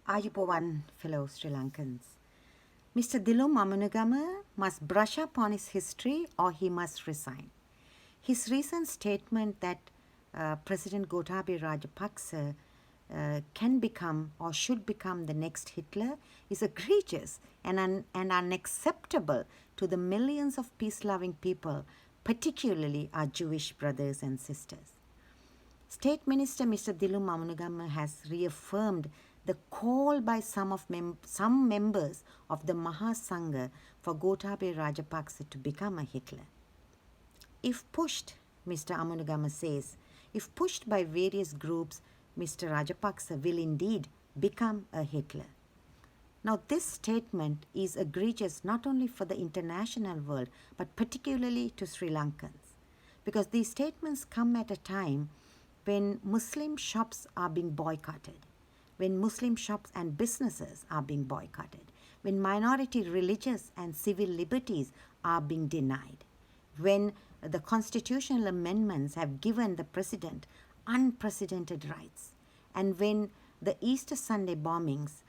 Ayubowan, fellow Sri Lankans. Mr. Dilum Amunugama must brush up on his history or he must resign. His recent statement that President Gotabaya Rajapaksa can become or should become the next Hitler is egregious and unacceptable to the millions of peace-loving people, particularly our Jewish brothers and sisters. State Minister Mr. Dilum Amunugama has reaffirmed the call by some members of the Sangha for Gotabaya Rajapaksa to become a Hitler. If pushed, Mr. Amunugama says, if pushed by various groups, Mr. Rajapaksa will indeed become a Hitler. Now, this statement is egregious not only for the international world, but particularly to Sri Lankans, because these statements come at a time when Muslim shops are being boycotted, when Muslim shops and businesses are being boycotted, when minority religious and civil liberties are being denied, when the constitutional amendments have given the president unprecedented rights, and when the Easter Sunday bombings,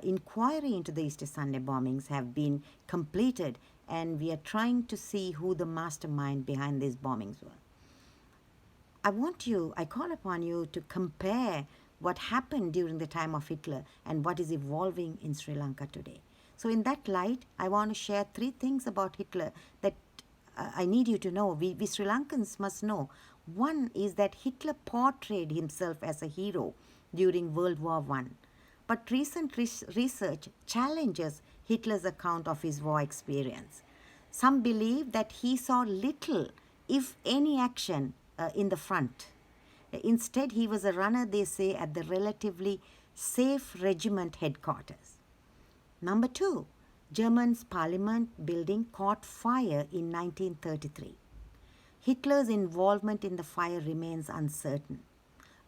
inquiry into the Easter Sunday bombings have been completed, and we are trying to see who the mastermind behind these bombings were. I call upon you to compare what happened during the time of Hitler and what is evolving in Sri Lanka today. So in that light, I want to share 3 things about Hitler that I need you to know, we Sri Lankans must know. One is that Hitler portrayed himself as a hero during World War I. But recent research challenges Hitler's account of his war experience. Some believe that he saw little, if any, action in the front. Instead, he was a runner, they say, at the relatively safe regiment headquarters. Number 2, Germany's parliament building caught fire in 1933. Hitler's involvement in the fire remains uncertain.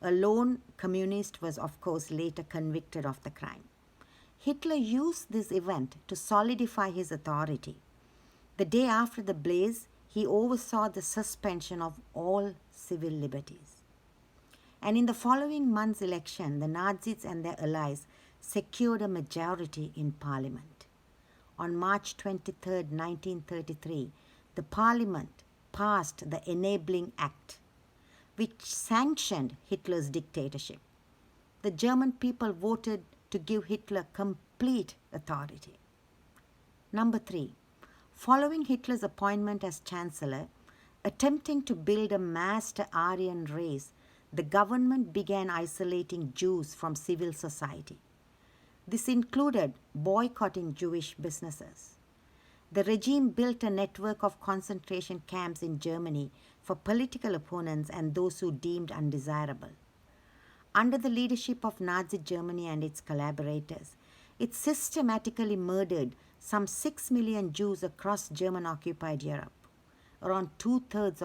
A lone communist was, of course, later convicted of the crime. Hitler used this event to solidify his authority. The day after the blaze, he oversaw the suspension of all civil liberties. And in the following month's election, the Nazis and their allies secured a majority in parliament. On March 23, 1933, the parliament passed the Enabling Act, which sanctioned Hitler's dictatorship. The German people voted to give Hitler complete authority. Number 3, following Hitler's appointment as Chancellor, attempting to build a massed Aryan race, the government began isolating Jews from civil society. This included boycotting Jewish businesses. The regime built a network of concentration camps in Germany for political opponents and those who deemed undesirable. Under the leadership of Nazi Germany and its collaborators, it systematically murdered some 6 million Jews across German-occupied Europe, around 2/3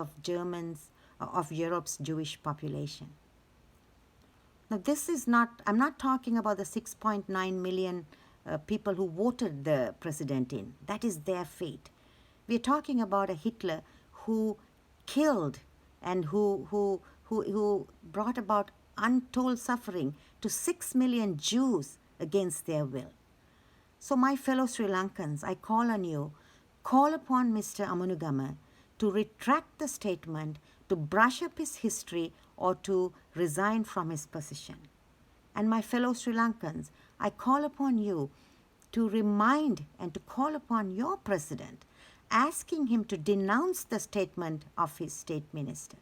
of Europe's Jewish population. Now, I'm not talking about the 6.9 million people who voted the president in. That is their fate. We are talking about a Hitler who killed and who brought about untold suffering to 6 million Jews against their will. So my fellow Sri Lankans, I call on you, call upon Mr. Amunugama to retract the statement, to brush up his history, or to resign from his position. And my fellow Sri Lankans, I call upon you to remind and to call upon your president, asking him to denounce the statement of his state minister.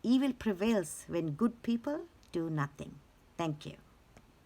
Evil prevails when good people do nothing. Thank you.